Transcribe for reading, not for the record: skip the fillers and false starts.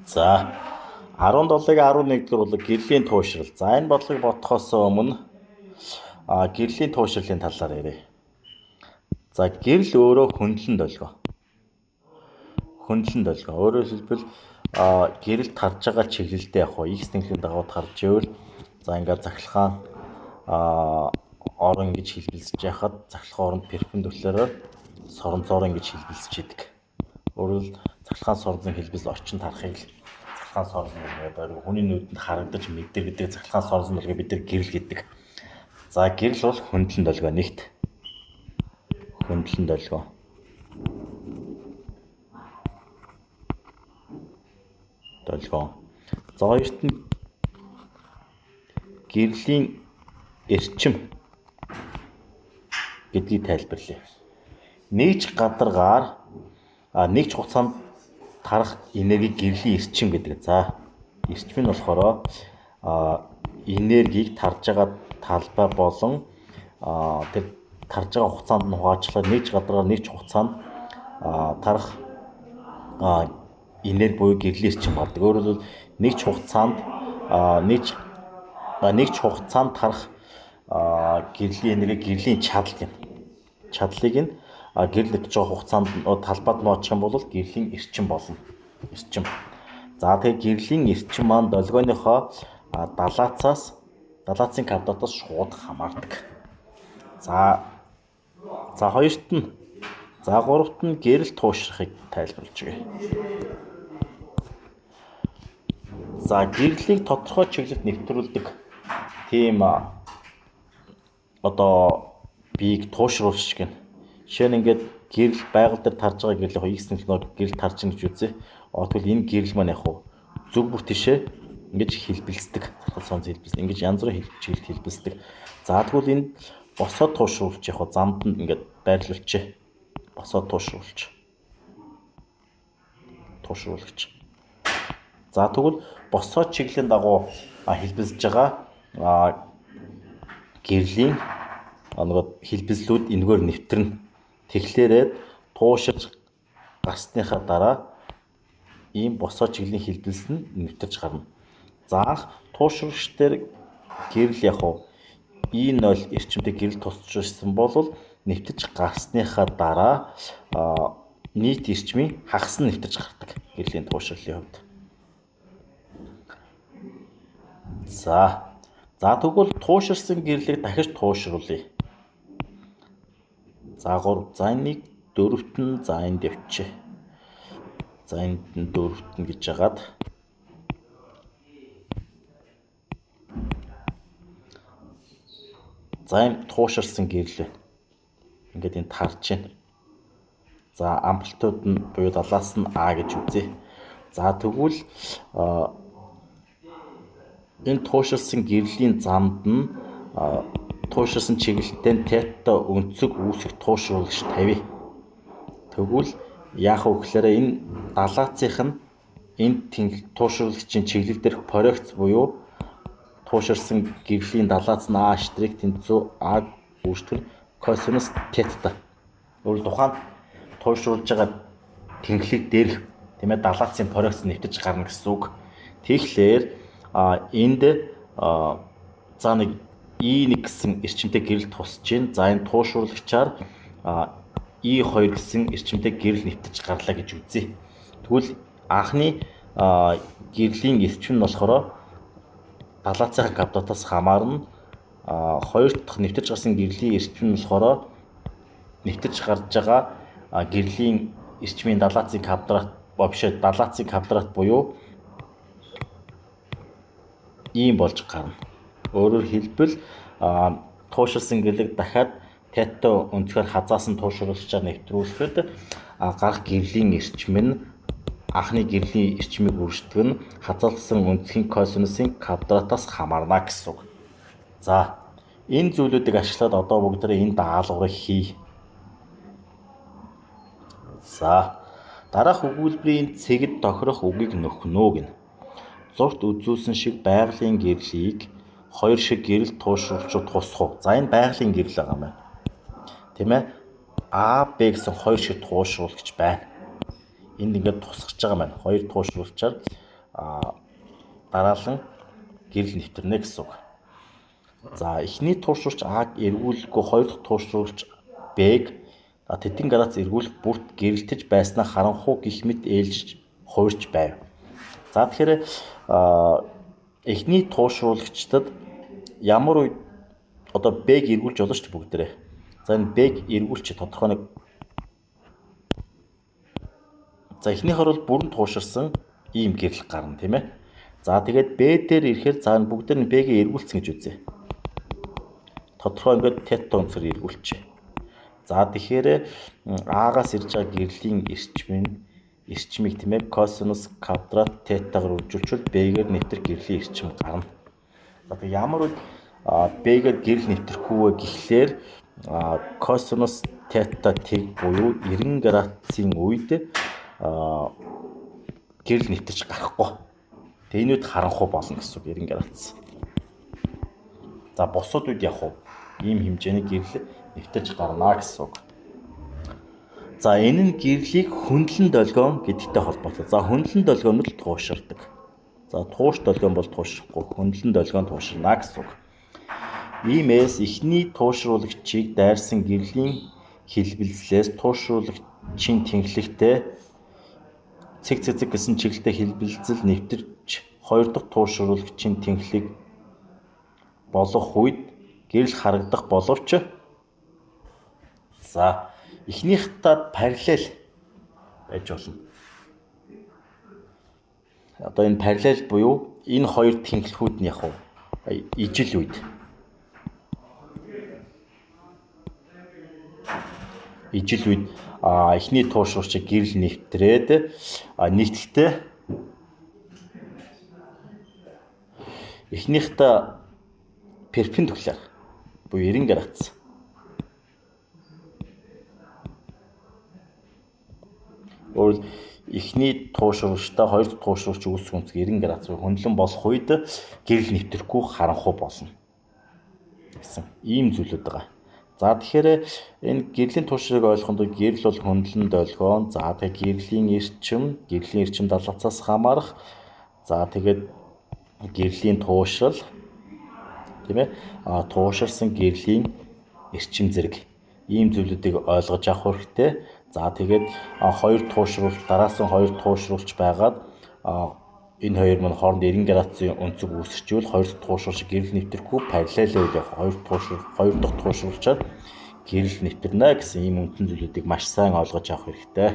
За 17-гийн 11 дугаар бол гэрлийн туушрал. За энэ бодлогыг бодохоос өмнө гэрлийн туушрлын талаар ярив. За гэрэл өөрөө хөндлөн долгио. Өөрөөр хэлбэл гэрэл тарж байгаа чиглэлдээ яг X тэнхлийн дагуу тарж ивэл за ингээд захилгаан орон ингэж хэлбэлзэж яхад захилгаан оронд перпендикуляраар соронзоор ингэж хэлбэлзэж идэг. Өөрөөр захилгаан соронзын хэлбэл орчин тарахыг захилгаан соронзон гэдэг хүний нүдэнд харагдаж мэддэг захилгаан соронзон болгоо бид нар гэрэл гэдэг. За гэрэл бол хөндлөн долгио нэгт. Хөндлөн долгио. За хоёрт нь гэрлийн эрчим гэдгийг тайлбарлая. Нэгж гадаргаар нэгж хугацаанд тарах энерги гэрлийн эрчим гэдэг. За эрчим нь болохоор энергийг тарж байгаа талбай болон тэр тарж байгаа хугацаанд нь хуваачлагаар нэгж гадаргаар нэгж хугацаанд тарах энерги буюу гэрлийн эрчим болдог. Өөрөөр хэлбэл нэгж хугацаанд тарах гэрлийн энерги гэрлийн чадлыг нь гэрэл нэтж байгаа хугацаанд талбайд нь очих юм бол гэрлийн эрчим болно. За тэгээ гэрлийн эрчим маань долгионыхоо далаацын квадратаас шууд хамаардаг. За хоёрт нь гуравт нь гэрэл туушрахыг тайлбарлаж өгье. За гэрлийг тодорхой чиглэлд нэвтрүүлдэг тийм биеийг туушруулж гэнэ. Жишээ нь ингээд гэрэл байгаль дээр тарж байгаа гэрлийн X тэнхлээр гэрэл тарж ийн гэж үзье. Тэгвэл энэ гэрэл маань зүг бүх тишээ ингэж хэлбэлцдэг. Захилгаан соронзон хэлбэлцдэг. Ингэж янз бүрийн чиглэлд хэлбэлцдэг. За тэгвэл энэ босоод туушруулж замд нь ингээд байрлуулчих. Босоод туушруулагч. За тэгвэл босоод чиглэлийн дагуу хэлбэлцэж байгаа гэрлийн хэлбэлзлүүд энэгээр нэвтрэнэ. Тэгэхээр тууширж гарсныхаа дараа ийм босоод чиглэлийн хэлбэлс нь нэвтэрч гарна. За анх туушрагч дээр гэрэл E0 эрчимтэй гэрэл тусчирсан бол нэвтэж гарсныхаа дараа нийт эрчмийн хагас нь нэвтэж гардаг гэрлийн туушрлын хувьд. За тэгвэл тууширсан гэрлийг дахиж туушруулъя. За 3. За энийг 4-т нь энд явчих. За энд нь 4-т нь гэж хагаад. За энэ тууширсан гэрэл байна. Ингээд энэ тарж байна. За амплитуд нь буюу далаас нь А гэж үзье. За тэгвэл энэ тууширсан гэрлийн замд нь тууширсан чиглэлтэй тета өнцөг үүсэх туушруулагч тавья. Тэгвэл яах вэ гэхээр энэ далаацынх нь энэ туушруулагчийн чиглэл дээрх проекц буюу тууширсан гэрлийн далаац нь А штрих тэнцүү А үүсгэр косинус тета. Өөрөөр тухайн туушруулж байгаа тэнхлэг дээрх далаацын проекц нэвтэж гарна гэсэн үг. Тэгэхээр энд нэг E1 гэсэн эрчимтэй гэрэл тусж байна. За энэ туушруулагчаар E2 гэсэн эрчимтэй гэрэл нэвтэж гарлаа гэж үзье. Тэгвэл анхны гэрлийн эрчим нь болохоор далаацын квадратаас хамаарна. Хоёр дахь нэвтэж гарсан гэрлийн эрчим нь болохоор нэвтэж гарч байгаа гэрлийн эрчмийн далаацын квадрат далаацын квадрат буюу ийм болж гарна. Өөрөөр хэлбэл тууширсан гэрлийг дахиад тета өнцгөр хазаас нь туушруулагчаар нэвтрүүлэхэд гарах гэрлийн эрчим нь анхны гэрлийн эрчмийг үрждэг нь хазаалсан өнцгийн косинусын квадратаас хамаарна гэсэн үг. За энэ зүйлүүдийг ашиглаад бүгдээ энэ даалгаврыг хий. За дараах өгүүлбэрийн цэгд тохирох үгийг нөхнөө гэнэ. Зурт үзүүлсэн шиг байгалийн гэрлийг хоёр шиг гэрэл туушруулагчид тусах уу? За энэ байгалийн гэрэл байгаа юм байна. Тийм ээ? А, Б гэсэн хоёр шиг туушруулагч байна. Энд ингээд тусгаж байгаа маань хоёр туушруулагчаар дараалан гэрэл нэвтэрнэ гэсэн үг. За эхний туушруулагч А-г эргүүлэхгүй хоёр дахь туушруулагч Б-г тэдэн градус эргүүлэх бүрт гэрэлтэж байснаа харанхуй гих мэт ээлжиж хуурч байв. За тэгэхээр эхний туушруулагчдад ямар үед одоо Б-г эргүүлж болно шүү дээ бүгдээрээ. За энэ Б-г эргүүлчих тодорхой нэг. За эхнийхэр бол бүрэн тууширсан ийм гэрэл гарна тийм ээ. За тэгээд Б дээр ирэхээр за бүгд нь Б-г эргүүлсэн гэж үзье. Тодорхой ингээд тета өнцгөр эргүүлчихье. За тэгэхээр А-гаас ирж байгаа гэрлийн эрчмийг тийм ээ косинус квадрат тетагаар үржүүлчихвэл Б-гээр нэвтрэх гэрлийн эрчим гарна. За тэгээд ямар үед Б-гээр гэрэл нэвтрэхгүй вэ гэхлээр косинус тета тэг буюу 90 градусын үед гэрэл нэвтэрч гарахгүй. Тэгээ энэ үед харанхуй болно гэсэн үг 90 градус. За бусад үед яг уу ийм хэмжээний гэрэл нэвтэрч гарна гэсэн үг. За энэ нь гэрлийг хөндлөн долгион гэдэгтэй холбоотой. За хөндлөн долгион нь тууширдаг. За тууш долгион бол туушрахгүй, хөндлөн долгион тууширна гэсэн үг. Иймээс эхний туушруулагчийг дайрсан гэрлийн хэлбэлзлээс туушруулагчийн тэнхлэгтэй цэг гэсэн чиглэлтэй хэлбэлзэл нэвтэрч хоёр дахь туушруулагчийн тэнхлэг болох үед гэрэл харагдах боловч за эхнийхтэй параллел байж болно. Одоо энэ параллел буюу энэ хоёр тэнхлэгүүд нь яг уу ижил үед эхний туушруулагчийг гэрэл нэвтрээд нийтэхдээ эхнийхтэй перпендикуляр буюу 90 градус. Өөрөөр эхний туушруулагчтай хоёр дахь туушруулагч үүсэх өнцөг 90 градус хөндлөн болох үед гэрэл нэвтрэхгүй харанхуй болно гэсэн ийм зүйлүүд байгаа. За тэгэхээр энэ гэрлийн туушрыг ойлгоход гэрэл бол хөндлөн долгион. За тэгээд гэрлийн эрчим далавцаас хамаарах. За тэгээд гэрлийн туушрал тийм ээ тууширсан гэрлийн эрчим зэрэг ийм зүйлүүдийг ойлгож авах хэрэгтэй. За тэгээд дараасан хоёр туушруулагч байгаад энэ хоёр мань хооронд 90 градусын өнцөг үүсчихвэл хоёр дахь туушруулагч гэрэл нэвтрэхгүй параллелээр явах хоёр дахь туушруулагчаар гэрэл нэвтэрнэ гэсэн ийм үндсэн зүйлүүдийг маш сайн ойлгож авах хэрэгтэй.